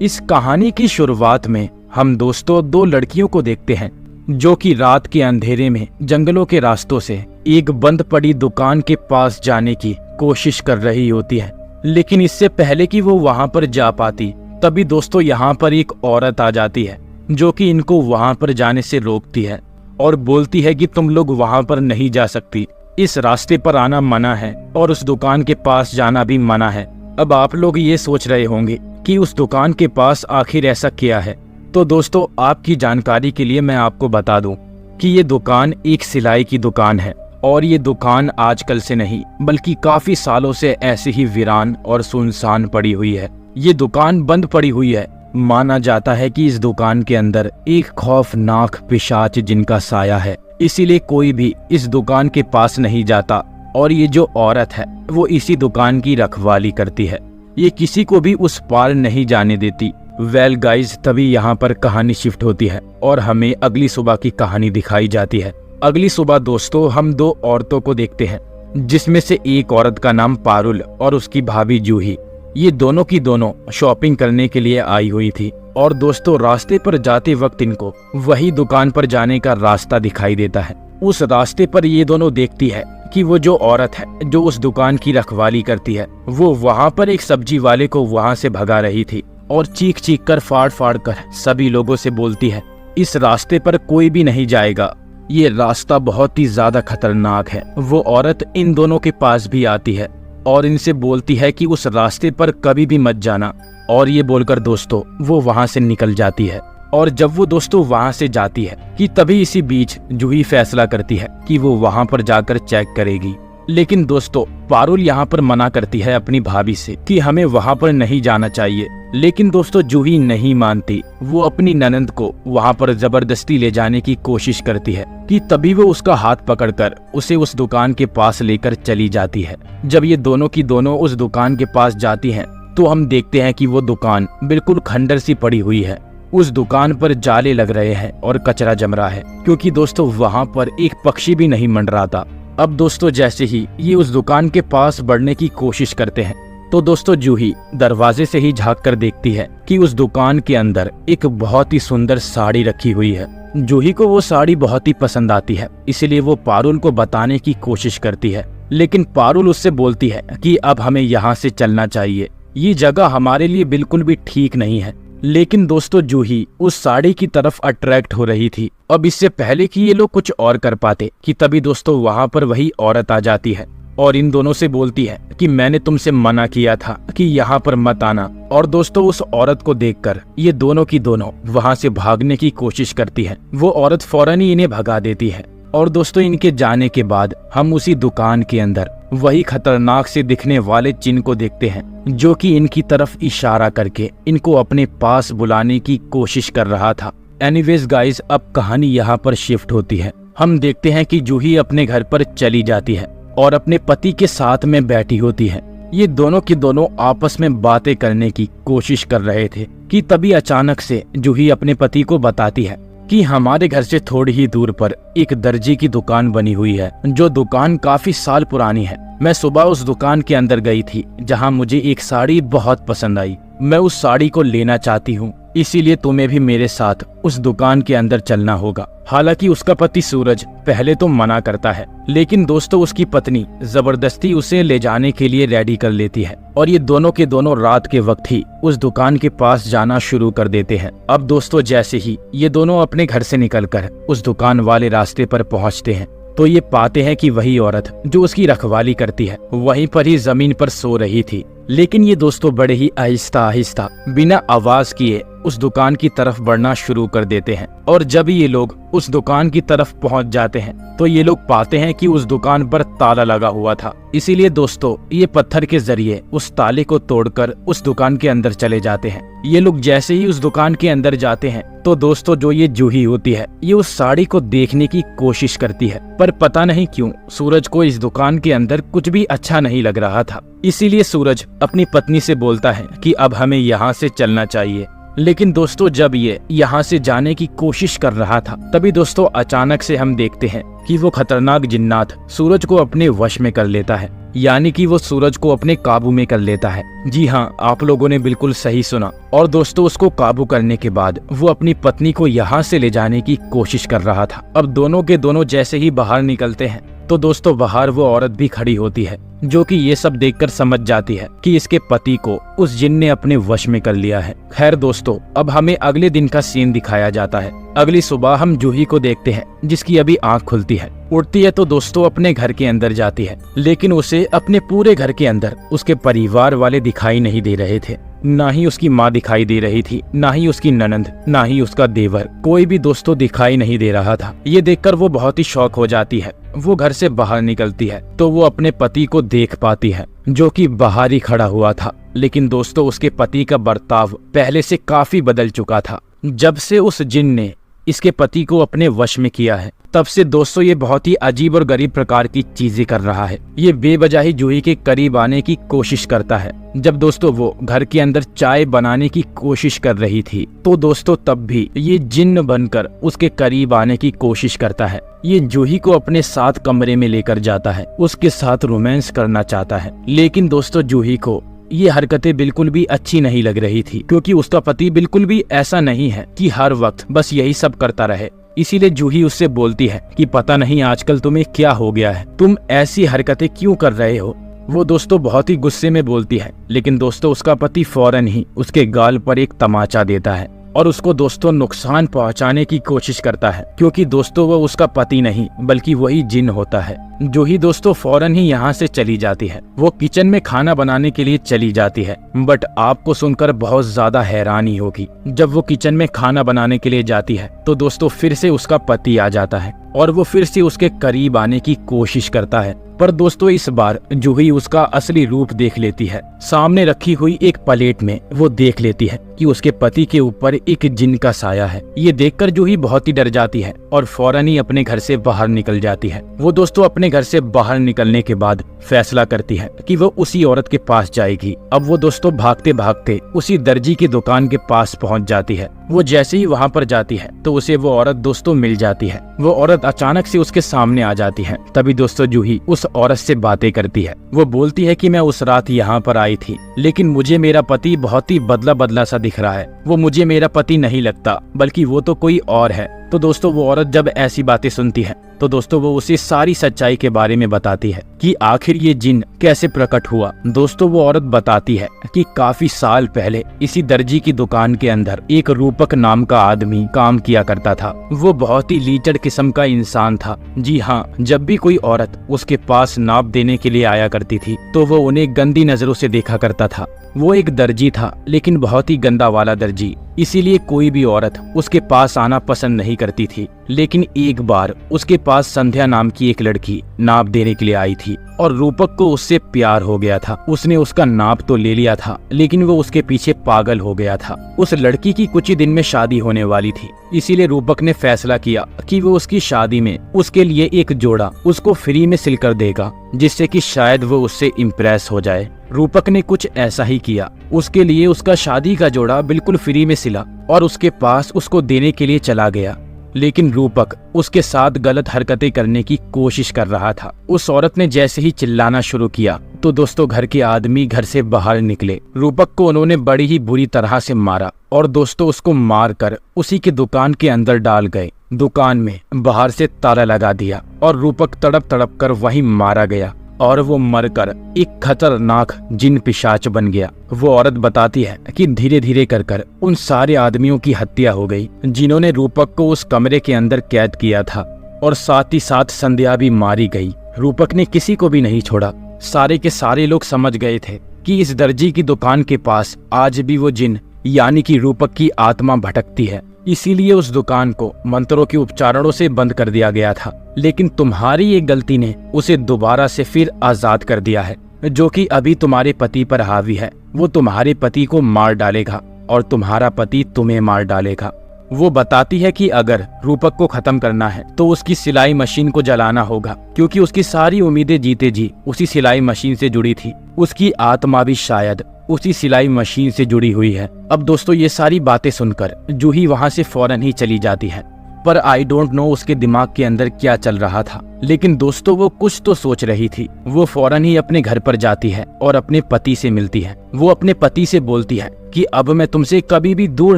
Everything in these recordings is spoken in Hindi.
इस कहानी की शुरुआत में हम दोस्तों दो लड़कियों को देखते हैं जो कि रात के अंधेरे में जंगलों के रास्तों से एक बंद पड़ी दुकान के पास जाने की कोशिश कर रही होती है। लेकिन इससे पहले कि वो वहां पर जा पाती तभी दोस्तों यहाँ पर एक औरत आ जाती है जो कि इनको वहां पर जाने से रोकती है और बोलती है कि तुम लोग वहां पर नहीं जा सकती, इस रास्ते पर आना मना है और उस दुकान के पास जाना भी मना है। अब आप लोग ये सोच रहे होंगे कि उस दुकान के पास आखिर ऐसा क्या है। तो दोस्तों आपकी जानकारी के लिए मैं आपको बता दूं कि ये दुकान एक सिलाई की दुकान है और ये दुकान आजकल से नहीं बल्कि काफी सालों से ऐसे ही वीरान और सुनसान पड़ी हुई है। ये दुकान बंद पड़ी हुई है। माना जाता है कि इस दुकान के अंदर एक खौफनाक पिशाच जिनका साया है, इसीलिए कोई भी इस दुकान के पास नहीं जाता। और ये जो औरत है वो इसी दुकान की रखवाली करती है, ये किसी को भी उस पार नहीं जाने देती। वेल गाइज, तभी यहाँ पर कहानी शिफ्ट होती है और हमें अगली सुबह की कहानी दिखाई जाती है। अगली सुबह दोस्तों हम दो औरतों को देखते हैं जिसमें से एक औरत का नाम पारुल और उसकी भाभी जूही। ये दोनों की दोनों शॉपिंग करने के लिए आई हुई थी और दोस्तों रास्ते पर जाते वक्त इनको वही दुकान पर जाने का रास्ता दिखाई देता है। उस रास्ते पर ये दोनों देखती है कि वो जो औरत है जो उस दुकान की रखवाली करती है वो वहाँ पर एक सब्जी वाले को वहाँ से भगा रही थी और चीख चीख कर फाड़ फाड़ कर सभी लोगों से बोलती है इस रास्ते पर कोई भी नहीं जाएगा, ये रास्ता बहुत ही ज्यादा खतरनाक है। वो औरत इन दोनों के पास भी आती है और इनसे बोलती है कि उस रास्ते पर कभी भी मत जाना। और ये बोलकर दोस्तों वो वहाँ से निकल जाती है। और जब वो दोस्तों वहाँ से जाती है कि तभी इसी बीच जूही फैसला करती है कि वो वहाँ पर जाकर चेक करेगी। लेकिन दोस्तों पारुल यहाँ पर मना करती है अपनी भाभी से कि हमें वहाँ पर नहीं जाना चाहिए। लेकिन दोस्तों जूही नहीं मानती, वो अपनी ननंद को वहाँ पर जबरदस्ती ले जाने की कोशिश करती है कि तभी वो उसका हाथ पकड़कर उसे उस दुकान के पास लेकर चली जाती है। जब ये दोनों की दोनों उस दुकान के पास जाती हैं तो हम देखते हैं कि वो दुकान बिल्कुल खंडर सी पड़ी हुई है। उस दुकान पर जाले लग रहे हैं और कचरा जम रहा है क्योंकि दोस्तों वहाँ पर एक पक्षी भी नहीं मंडराता। अब दोस्तों जैसे ही ये उस दुकान के पास बढ़ने की कोशिश करते हैं तो दोस्तों जूही दरवाजे से ही झांक कर देखती है कि उस दुकान के अंदर एक बहुत ही सुंदर साड़ी रखी हुई है। जूही को वो साड़ी बहुत ही पसंद आती है, इसलिए वो पारुल को बताने की कोशिश करती है। लेकिन पारुल उससे बोलती है कि अब हमें यहाँ से चलना चाहिए, ये जगह हमारे लिए बिल्कुल भी ठीक नहीं है। लेकिन दोस्तों जूही उस साड़ी की तरफ अट्रैक्ट हो रही थी। अब इससे पहले कि ये लोग कुछ और कर पाते कि तभी दोस्तों वहाँ पर वही औरत आ जाती है और इन दोनों से बोलती है कि मैंने तुमसे मना किया था कि यहाँ पर मत आना। और दोस्तों उस औरत को देखकर ये दोनों की दोनों वहाँ से भागने की कोशिश करती है। वो औरत फौरन ही इन्हें भगा देती है। और दोस्तों इनके जाने के बाद हम उसी दुकान के अंदर वही खतरनाक से दिखने वाले चिन्ह को देखते हैं जो कि इनकी तरफ इशारा करके इनको अपने पास बुलाने की कोशिश कर रहा था। एनीवेज गाइस, अब कहानी यहाँ पर शिफ्ट होती है। हम देखते हैं कि जूही अपने घर पर चली जाती है और अपने पति के साथ में बैठी होती है। ये दोनों की दोनों आपस में बातें करने की कोशिश कर रहे थे कि तभी अचानक से जूही अपने पति को बताती है कि हमारे घर से थोड़ी ही दूर पर एक दर्जी की दुकान बनी हुई है, जो दुकान काफी साल पुरानी है। मैं सुबह उस दुकान के अंदर गई थी जहां मुझे एक साड़ी बहुत पसंद आई। मैं उस साड़ी को लेना चाहती हूँ, इसीलिए तुम्हें भी मेरे साथ उस दुकान के अंदर चलना होगा। हालांकि उसका पति सूरज पहले तो मना करता है, लेकिन दोस्तों उसकी पत्नी जबरदस्ती उसे ले जाने के लिए रेडी कर लेती है और ये दोनों के दोनों रात के वक्त ही उस दुकान के पास जाना शुरू कर देते हैं। अब दोस्तों जैसे ही ये दोनों अपने घर से निकलकर उस दुकान वाले रास्ते पर पहुंचते हैं तो ये पाते हैं कि वही औरत जो उसकी रखवाली करती है वहीं पर ही जमीन पर सो रही थी। लेकिन ये दोस्तों बड़े ही आहिस्ता आहिस्ता बिना आवाज किए उस दुकान की तरफ बढ़ना शुरू कर देते हैं। और जब ये लोग उस दुकान की तरफ पहुंच जाते हैं तो ये लोग पाते हैं कि उस दुकान पर ताला लगा हुआ था। इसीलिए दोस्तों ये पत्थर के जरिए उस ताले को तोड़कर उस दुकान के अंदर चले जाते हैं। ये लोग जैसे ही उस दुकान के अंदर जाते हैं तो दोस्तों जो ये जूही होती है ये उस साड़ी को देखने की कोशिश करती है, पर पता नहीं क्यों सूरज को इस दुकान के अंदर कुछ भी अच्छा नहीं लग रहा था। इसीलिए सूरज अपनी पत्नी से बोलता है कि अब हमें यहाँ से चलना चाहिए। लेकिन दोस्तों जब ये यहाँ से जाने की कोशिश कर रहा था, तभी दोस्तों अचानक से हम देखते हैं कि वो खतरनाक जिन्नात सूरज को अपने वश में कर लेता है, यानी कि वो सूरज को अपने काबू में कर लेता है। जी हाँ, आप लोगों ने बिल्कुल सही सुना। और दोस्तों उसको काबू करने के बाद वो अपनी पत्नी को यहाँ से ले जाने की कोशिश कर रहा था। अब दोनों के दोनों जैसे ही बाहर निकलते हैं तो दोस्तों बाहर वो औरत भी खड़ी होती है, जो कि ये सब देखकर समझ जाती है कि इसके पति को उस जिन ने अपने वश में कर लिया है। खैर दोस्तों, अब हमें अगले दिन का सीन दिखाया जाता है। अगली सुबह हम जूही को देखते हैं, जिसकी अभी आंख खुलती है, उठती है तो दोस्तों अपने घर के अंदर जाती है, लेकिन उसे अपने पूरे घर के अंदर उसके परिवार वाले दिखाई नहीं दे रहे थे। ना ही उसकी माँ दिखाई दे रही थी, ना ही उसकी ननंद, ना ही उसका देवर, कोई भी दोस्तों दिखाई नहीं दे रहा था। ये देखकर वो बहुत ही शॉक हो जाती है। वो घर से बाहर निकलती है तो वो अपने पति को देख पाती है, जो कि बाहर ही खड़ा हुआ था। लेकिन दोस्तों उसके पति का बर्ताव पहले से काफी बदल चुका था। जब से उस जिन ने इसके पति को अपने वश में किया है, तब से दोस्तों ये बहुत ही अजीब और गरीब प्रकार की चीजें कर रहा है। ये बेवजह ही जूही के करीब आने की कोशिश करता है। जब दोस्तों वो घर के अंदर चाय बनाने की कोशिश कर रही थी, तो दोस्तों तब भी ये जिन्न बनकर उसके करीब आने की कोशिश करता है। ये जूही को अपने साथ कमरे में लेकर जाता है, उसके साथ रोमांस करना चाहता है। लेकिन दोस्तों जूही को ये हरकतें बिल्कुल भी अच्छी नहीं लग रही थी, क्योंकि उसका पति बिल्कुल भी ऐसा नहीं है कि हर वक्त बस यही सब करता रहे। इसीलिए जूही उससे बोलती है कि पता नहीं आजकल तुम्हें क्या हो गया है, तुम ऐसी हरकतें क्यों कर रहे हो। वो दोस्तों बहुत ही गुस्से में बोलती है, लेकिन दोस्तों उसका पति फौरन ही उसके गाल पर एक तमाचा देता है और उसको दोस्तों नुकसान पहुंचाने की कोशिश करता है, क्योंकि दोस्तों वो उसका पति नहीं बल्कि वही जिन होता है। जूही दोस्तों फौरन ही यहाँ से चली जाती है। वो किचन में खाना बनाने के लिए चली जाती है, बट आपको सुनकर बहुत ज्यादा हैरानी होगी। जब वो किचन में खाना बनाने के लिए जाती है तो दोस्तों फिर से उसका पति आ जाता है और वो फिर से उसके करीब आने की कोशिश करता है। पर दोस्तों इस बार जूही उसका असली रूप देख लेती है। सामने रखी हुई एक प्लेट में वो देख लेती है कि उसके पति के ऊपर एक जिन का साया है। ये देखकर जूही बहुत ही डर जाती है और फौरन ही अपने घर से बाहर निकल जाती है। वो दोस्तों अपने घर से बाहर निकलने के बाद फैसला करती है कि वो उसी औरत के पास जाएगी। अब वो दोस्तों भागते भागते उसी दर्जी की दुकान के पास पहुंच जाती है। वो जैसे ही वहां पर जाती है तो उसे वो औरत दोस्तों मिल जाती है। वो औरत अचानक से उसके सामने आ जाती है। तभी दोस्तों जूही उस औरत से बातें करती है। वो बोलती है कि मैं उस रात यहाँ पर आई थी, लेकिन मुझे मेरा पति बहुत ही बदला बदला सा दिख रहा है। वो मुझे मेरा पति नहीं लगता, बल्कि वो तो कोई और है। तो दोस्तों वो औरत जब ऐसी बातें सुनती है तो दोस्तों वो उसे सारी सच्चाई के बारे में बताती है कि आखिर ये जिन कैसे प्रकट हुआ। दोस्तों वो औरत बताती है कि काफी साल पहले इसी दर्जी की दुकान के अंदर एक रूपक नाम का आदमी काम किया करता था। वो बहुत ही लीचड़ किस्म का इंसान था। जी हाँ, जब भी कोई औरत उसके पास नाप देने के लिए आया करती थी तो वो उन्हें गंदी नजरों से देखा करता था। वो एक दर्जी था, लेकिन बहुत ही गंदा वाला दर्जी, इसीलिए कोई भी औरत उसके पास आना पसंद नहीं करती थी। लेकिन एक बार उसके पास संध्या नाम की एक लड़की नाप देने के लिए आई थी और रूपक को उससे प्यार हो गया था। उसने उसका नाप तो ले लिया था, लेकिन वो उसके पीछे पागल हो गया था। उस लड़की की कुछ ही दिन में शादी होने वाली थी, इसीलिए रूपक ने फैसला किया कि वो उसकी शादी में उसके लिए एक जोड़ा उसको फ्री में सिलकर देगा, जिससे कि शायद वो उससे इम्प्रेस हो जाए। रूपक ने कुछ ऐसा ही किया। उसके लिए उसका शादी का जोड़ा बिल्कुल फ्री में सिला और उसके पास उसको देने के लिए चला गया। लेकिन रूपक उसके साथ गलत हरकतें करने की कोशिश कर रहा था। उस औरत ने जैसे ही चिल्लाना शुरू किया तो दोस्तों घर के आदमी घर से बाहर निकले। रूपक को उन्होंने बड़ी ही बुरी तरह से मारा और दोस्तों उसको मारकर उसी की दुकान के अंदर डाल गए। दुकान में बाहर से ताला लगा दिया और रूपक तड़प तड़प कर वहीं मारा गया और वो मरकर एक खतरनाक जिन पिशाच बन गया। वो औरत बताती है कि धीरे धीरे कर कर उन सारे आदमियों की हत्या हो गई जिन्होंने रूपक को उस कमरे के अंदर कैद किया था, और साथ ही साथ संध्या भी मारी गई। रूपक ने किसी को भी नहीं छोड़ा। सारे के सारे लोग समझ गए थे कि इस दर्जी की दुकान के पास आज भी वो जिन यानी कि रूपक की आत्मा भटकती है। इसीलिए उस दुकान को मंत्रों के उपचारणों से बंद कर दिया गया था। लेकिन तुम्हारी एक गलती ने उसे दोबारा से फिर आजाद कर दिया है, जो कि अभी तुम्हारे पति पर हावी है। वो तुम्हारे पति को मार डालेगा और तुम्हारा पति तुम्हें मार डालेगा। वो बताती है कि अगर रूपक को खत्म करना है तो उसकी सिलाई मशीन को जलाना होगा, क्योंकि उसकी सारी उम्मीदें जीते जी उसी सिलाई मशीन से जुड़ी थी। उसकी आत्मा भी शायद उसी सिलाई मशीन से जुड़ी हुई है। अब दोस्तों ये सारी बातें सुनकर जूही वहाँ से फौरन ही चली जाती है, पर आई डोंट नो उसके दिमाग के अंदर क्या चल रहा था, लेकिन दोस्तों वो कुछ तो सोच रही थी। वो फौरन ही अपने घर पर जाती है और अपने पति से मिलती है। वो अपने पति से बोलती है कि अब मैं तुमसे कभी भी दूर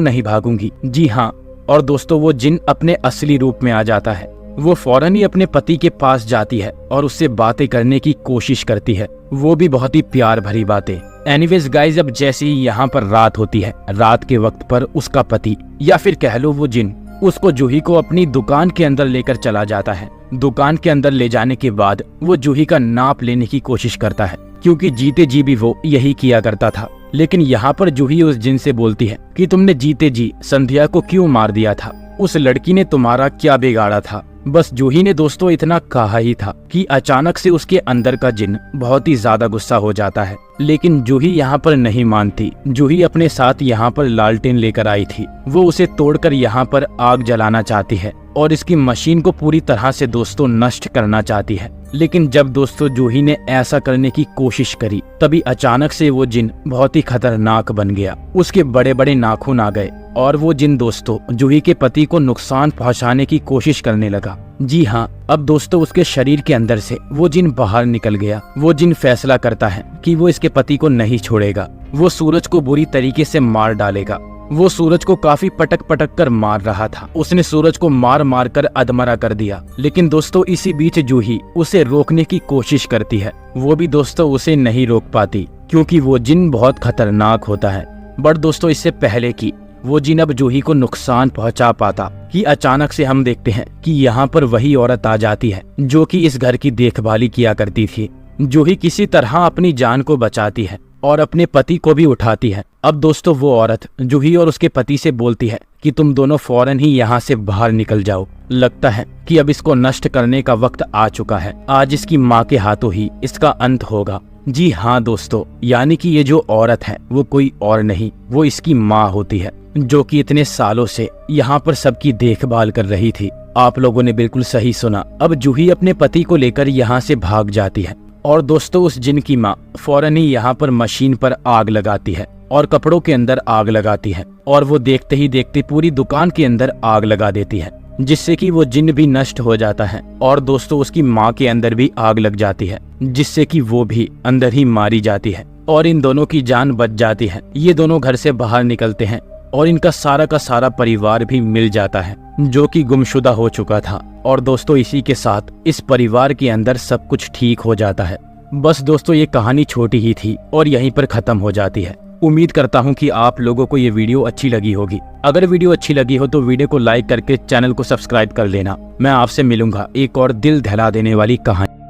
नहीं भागूंगी। जी हाँ, और दोस्तों वो जिन अपने असली रूप में आ जाता है। वो फौरन ही अपने पति के पास जाती है और उससे बातें करने की कोशिश करती है, वो भी बहुत ही प्यार भरी बातें। एनीवेज गाइज, अब जैसे ही यहाँ पर रात होती है, रात के वक्त पर उसका पति या फिर कह लो वो जिन उसको जूही को अपनी दुकान के अंदर लेकर चला जाता है। दुकान के अंदर ले जाने के बाद वो जूही का नाप लेने की कोशिश करता है, क्योंकि जीते जी भी वो यही किया करता था। लेकिन यहाँ पर जूही उस जिन से बोलती है कि तुमने जीते जी संध्या को क्यों मार दिया था, उस लड़की ने तुम्हारा क्या बिगाड़ा था। बस जूही ने दोस्तों इतना कहा ही था कि अचानक से उसके अंदर का जिन बहुत ही ज्यादा गुस्सा हो जाता है। लेकिन जूही यहाँ पर नहीं मानती। जूही अपने साथ यहाँ पर लालटेन लेकर आई थी, वो उसे तोड़कर यहाँ पर आग जलाना चाहती है और इसकी मशीन को पूरी तरह से दोस्तों नष्ट करना चाहती है। लेकिन जब दोस्तों जूही ने ऐसा करने की कोशिश करी, तभी अचानक से वो जिन बहुत ही खतरनाक बन गया। उसके बड़े बड़े नाखून आ गए और वो जिन दोस्तों जूही के पति को नुकसान पहुंचाने की कोशिश करने लगा। जी हाँ, अब दोस्तों उसके शरीर के अंदर से वो जिन बाहर निकल गया। वो जिन फैसला करता है कि वो इसके पति को नहीं छोड़ेगा। वो सूरज को बुरी तरीके से मार डालेगा। वो सूरज को काफी पटक पटक कर मार रहा था। उसने सूरज को मार मार कर अधमरा कर दिया। लेकिन दोस्तों इसी बीच जूही उसे रोकने की कोशिश करती है। वो भी दोस्तों उसे नहीं रोक पाती, क्योंकि वो जिन बहुत खतरनाक होता है। बट दोस्तों इससे पहले कि वो जिन अब जूही को नुकसान पहुंचा पाता कि अचानक से हम देखते हैं कि यहाँ पर वही औरत आ जाती है जो कि इस घर की देखभाली किया करती थी। जूही किसी तरह अपनी जान को बचाती है और अपने पति को भी उठाती है। अब दोस्तों वो औरत जूही और उसके पति से बोलती है कि तुम दोनों फौरन ही यहाँ से बाहर निकल जाओ। लगता है कि अब इसको नष्ट करने का वक्त आ चुका है। आज इसकी माँ के हाथों ही इसका अंत होगा। जी हाँ दोस्तों, यानी कि ये जो औरत है वो कोई और नहीं, वो इसकी माँ होती है, जो कि इतने सालों से यहाँ पर सबकी देखभाल कर रही थी। आप लोगों ने बिल्कुल सही सुना। अब जूही अपने पति को लेकर यहाँ से भाग जाती है और दोस्तों उस जिन की माँ फौरन ही यहाँ पर मशीन पर आग लगाती है और कपड़ों के अंदर आग लगाती है और वो देखते ही देखते पूरी दुकान के अंदर आग लगा देती है, जिससे कि वो जिन भी नष्ट हो जाता है और दोस्तों उसकी माँ के अंदर भी आग लग जाती है, जिससे कि वो भी अंदर ही मारी जाती है और इन दोनों की जान बच जाती है। ये दोनों घर से बाहर निकलते हैं और इनका सारा का सारा परिवार भी मिल जाता है, जो कि गुमशुदा हो चुका था। और दोस्तों इसी के साथ इस परिवार के अंदर सब कुछ ठीक हो जाता है। बस दोस्तों ये कहानी छोटी ही थी और यहीं पर खत्म हो जाती है। उम्मीद करता हूँ कि आप लोगों को ये वीडियो अच्छी लगी होगी। अगर वीडियो अच्छी लगी हो तो वीडियो को लाइक करके चैनल को सब्सक्राइब कर लेना। मैं आपसे मिलूंगा एक और दिल दहला देने वाली कहानी।